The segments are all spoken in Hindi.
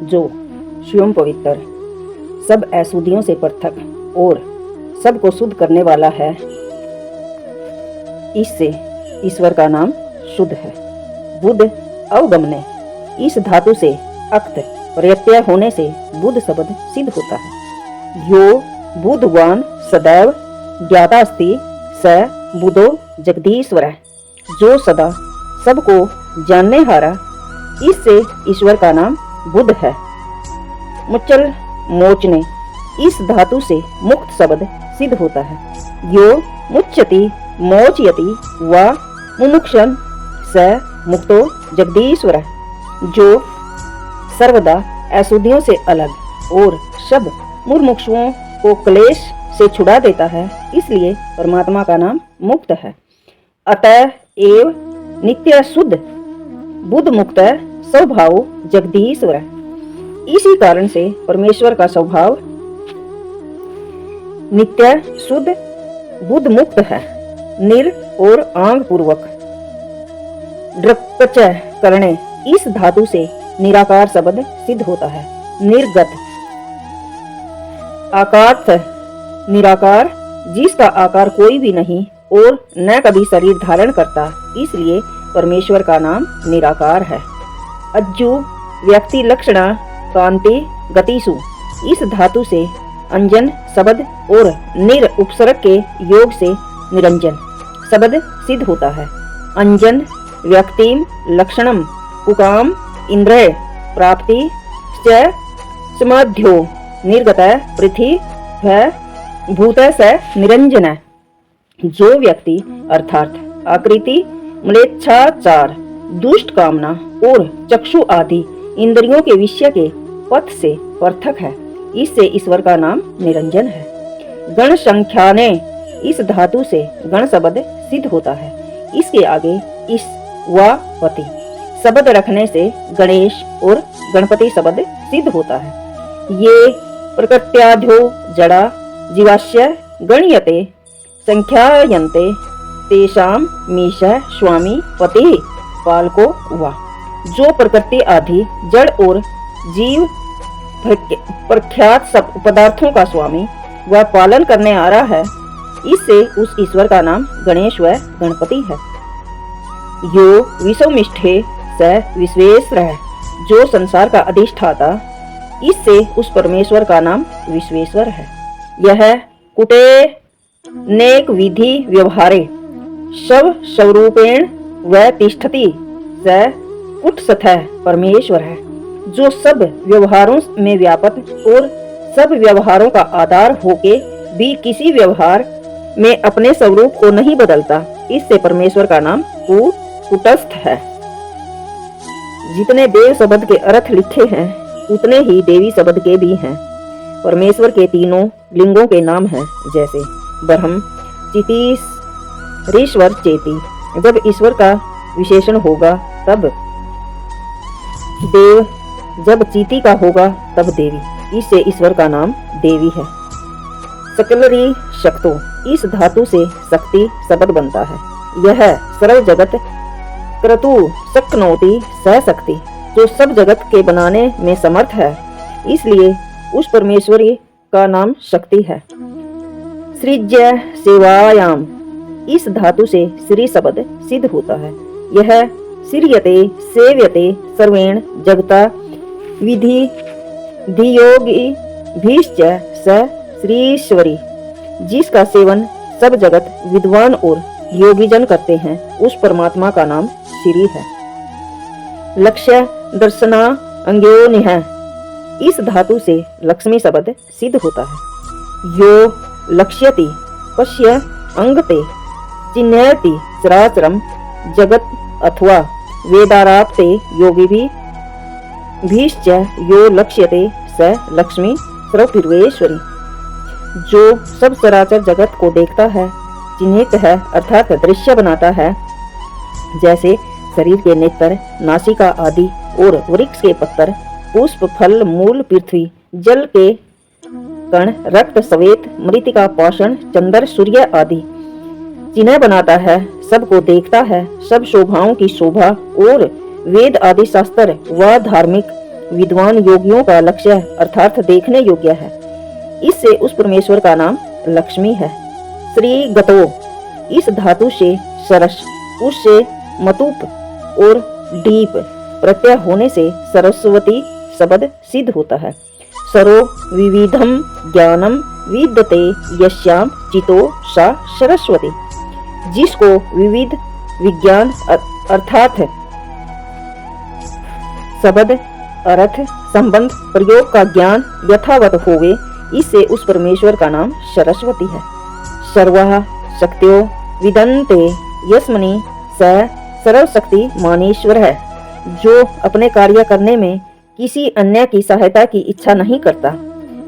जो स्वयं पवित्र, सब अशुद्धियों से पृथक और सबको शुद्ध करने वाला है, इससे ईश्वर का नाम शुद्ध है। बुद्ध अवगमने, इस धातु से अक्त प्रत्यय होने से बुद्ध शब्द सिद्ध होता है। यो बुद्धवान सदैव ज्ञाता अस्ति स बुद्धो जगदीश्वर, जो सदा सबको जानने हारा, इससे ईश्वर का नाम बुद्ध है। मुचल मोचने, इस धातु से मुक्त शब्द सिद्ध होता है। यो मुच्यति मोचयति व मुमुक्षन स मुक्तो जगदीश्वर, जो सर्वदा अशुद्धियों से अलग और सब मुमुक्षुओं को क्लेश से छुड़ा देता है, इसलिए परमात्मा का नाम मुक्त है। अतः एव नित्य शुद्ध बुद्ध मुक्त स्वभाव जगदीश्वर, इसी कारण से परमेश्वर का स्वभाव नित्य शुद्ध बुद्ध मुक्त है। निर और आंग पूर्वक ड्रपच करने, इस धातु से निराकार शब्द सिद्ध होता है। निर्गत आकार्थ, निराकार, जिसका आकार कोई भी नहीं और न कभी शरीर धारण करता, इसलिए परमेश्वर का नाम निराकार है। अज्जु व्यक्ति लक्षणा कांति गतिषु, इस धातु से अंजन शब्द और निर उपसर्ग के योग से निरंजन शब्द सिद्ध होता है। अंजन व्यक्तिम लक्षणम उकाम इंद्रिय प्राप्ति च समाध्यो निर्गत पृथ्वी भूत स निरंजन, जो व्यक्ति अर्थात आकृति म्लेच्छाचार दुष्ट कामना और चक्षु आदि इंद्रियों के विषय के पथ से पृथक है, इससे ईश्वर का नाम निरंजन है। गण संख्याने, इस धातु से गण शब्द सिद्ध होता है। इसके आगे इस व पति शब्द रखने से गणेश और गणपति शब्द सिद्ध होता है। ये प्रकृत्याध्यो जड़ा जीवाश्य गण्यते संख्यायन्ते तेषाम मीश स्वामी पति पालको वा, जो प्रकृति आदि जड़ और जीव प्रख्यात सब पदार्थों का स्वामी व पालन करने आ रहा है, इससे उस ईश्वर का नाम गणेश व गणपति है। यो विश्वमिष्ठे स विश्वेश्वर है, जो संसार का अधिष्ठाता, इससे उस परमेश्वर का नाम विश्वेश्वर है। यह कुटे नेक विधि व्यवहारे शव स्वरूपेण व तिष्ठति स कुटस्थ परमेश्वर है, जो सब व्यवहारों में व्यापक और सब व्यवहारों का आधार होके भी किसी व्यवहार में अपने स्वरूप को नहीं बदलता, इससे परमेश्वर का नाम कुटस्थ है। जितने देव शब्द के अर्थ लिखे हैं उतने ही देवी शब्द के भी हैं। परमेश्वर के तीनों लिंगों के नाम हैं, जैसे ब्रह्म चितीश्वर चेती, जब ईश्वर का विशेषण होगा तब देव, जब चीती का होगा तब देवी, इससे ईश्वर का नाम देवी है। सकलरी शक्तो, इस धातु से शक्ति शब्द बनता है। यह सर्व जगत क्रतु शक्नोति स शक्ति, जो सब जगत के बनाने में समर्थ है, इसलिए उस परमेश्वरी का नाम शक्ति है। सृज्य सेवायाम, इस धातु से श्री शब्द सिद्ध होता है। यह सीर्यते सेव्यते सर्वेण जगता विधि धियोगी भीश्च स श्रीश्वरी, जिसका सेवन सब जगत विद्वान और योगीजन करते हैं, उस परमात्मा का नाम श्री है। लक्ष्य दर्शना अंग्योनिह, इस धातु से लक्ष्मी शब्द सिद्ध होता है। यो लक्ष्यति पश्य अंगते चिन्हयति चराचरम जगत अथवा वेदाराप्ते योगी भी भीश्च यो लक्ष्यते स लक्ष्मी सर्वपूर्वेश्वरी, जो सब चराचर जगत को देखता है, चिन्हित है अर्थात दृश्य बनाता है, जैसे शरीर के नेत्र, नासिका आदि और वृक्ष के पत्तर, पुष्प, फल, मूल, पृथ्वी, जल के कण, रक्त, श्वेत, मृतिका, पाषाण, चंद्र, सूर्य आदि चिन्ह बनाता है, सबको देखता है, सब शोभाओं की शोभा और वेद आदि शास्त्र व धार्मिक विद्वान योगियों का लक्ष्य अर्थात देखने योग्य है। इससे उस परमेश्वर का नाम लक्ष्मी है। श्री गतो इस धातु से सरस, उससे मतुप और डीप प्रत्यय होने से सरस्वती शब्द सिद्ध होता है। सरो विविधम ज्ञानम विद्यते यस्याम चितो सा सरस्वती। जिसको विविध विज्ञान अर्थात शब्द अर्थ संबंध प्रयोग का ज्ञान यथावत होवे, इससे उस परमेश्वर का नाम सरस्वती है। सर्वः शक्त्यो विदन्ते यस्मनि स सर्वशक्ति मानेश्वर है। जो अपने कार्य करने में किसी अन्य की सहायता की इच्छा नहीं करता,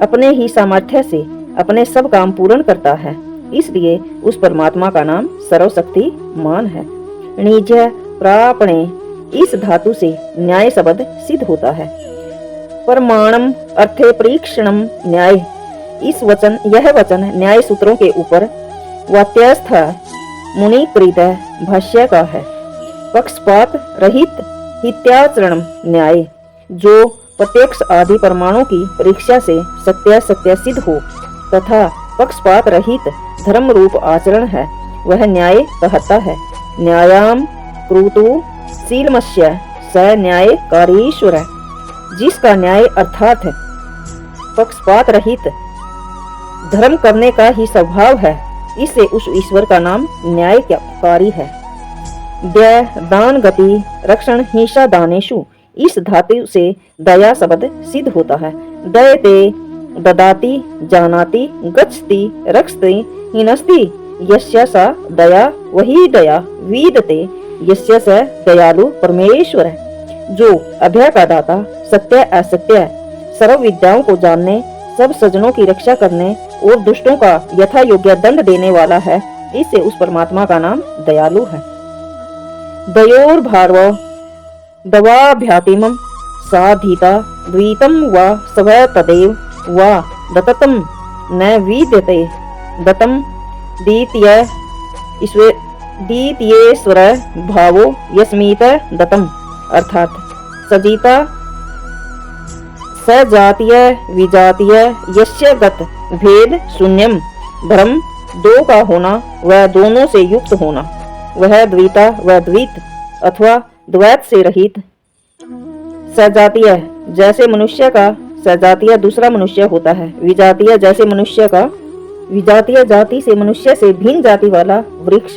अपने ही सामर्थ्य से अपने सब काम पूर्ण करता है, इसलिए उस परमात्मा का नाम सर्वशक्ति मान है। निज प्रापणे इस धातु से न्याय शब्द सिद्ध होता है। परमाणम अर्थे परीक्षणम न्याय यह वचन न्याय सूत्रों के ऊपर वात्यस्थ मुनि प्रीत भाष्य का है। पक्षपात रहित हित्याचरणम न्याय, जो प्रत्यक्ष आदि परमाणु की परीक्षा से सत्य सिद्ध हो तथा पक्षपात रहित धर्म रूप आचरण है, वह न्याय कहता है। न्यायाम क्रूतु शीलमस्य स न्याय कारीश्वर, जिसका न्याय अर्थात पक्षपात रहित धर्म करने का ही स्वभाव है, इससे उस ईश्वर का नाम न्यायकारी है। दया दान गति रक्षण हिंसा दानेशु इस धातु से दया शब्द सिद्ध होता है। दयते ददाति जानाति गच्छति रक्षति हिनस्ति यस्य सा दया वही दया विदते यस्य स दयालु परमेश्वर है। जो अभय का दाता सत्य असत्य सर्व विद्याओं को जानने, सब सज्जनों की रक्षा करने और दुष्टों का यथा योग्य दंड देने वाला है, इससे उस परमात्मा का नाम दयालु है। दयोर भार्व दवाभ्यातिमं साधीता द्वीतम व सव तदेव वा दत्तम न विद्यते दत्तम द्वितीयेश्वर भावो यस्मीत दत्तम, अर्थात सजीता सजातीय विजातीय यस्य गत भेद शून्यम, धर्म दो का होना व दोनों से युक्त होना, वह द्विता व द्वित अथवा द्वैत से रहित। सजातीय जैसे मनुष्य का सजातीय दूसरा मनुष्य होता है, विजातीय जैसे मनुष्य का विजातीय जाति से मनुष्य से भिन्न जाति वाला वृक्ष,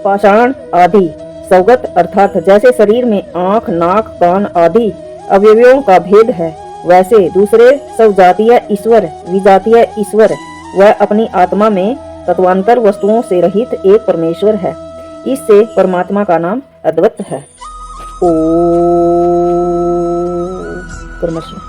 पाषाण आदि। सौगत अर्थात जैसे शरीर में आँख नाक कान आदि अवयवों का भेद है, वैसे दूसरे सवजातीय ईश्वर विजातीय ईश्वर वह अपनी आत्मा में तत्वांतर वस्तुओं से रहित एक परमेश्वर है। इससे परमात्मा का नाम अद्वैत है। ओ परमेश्वर।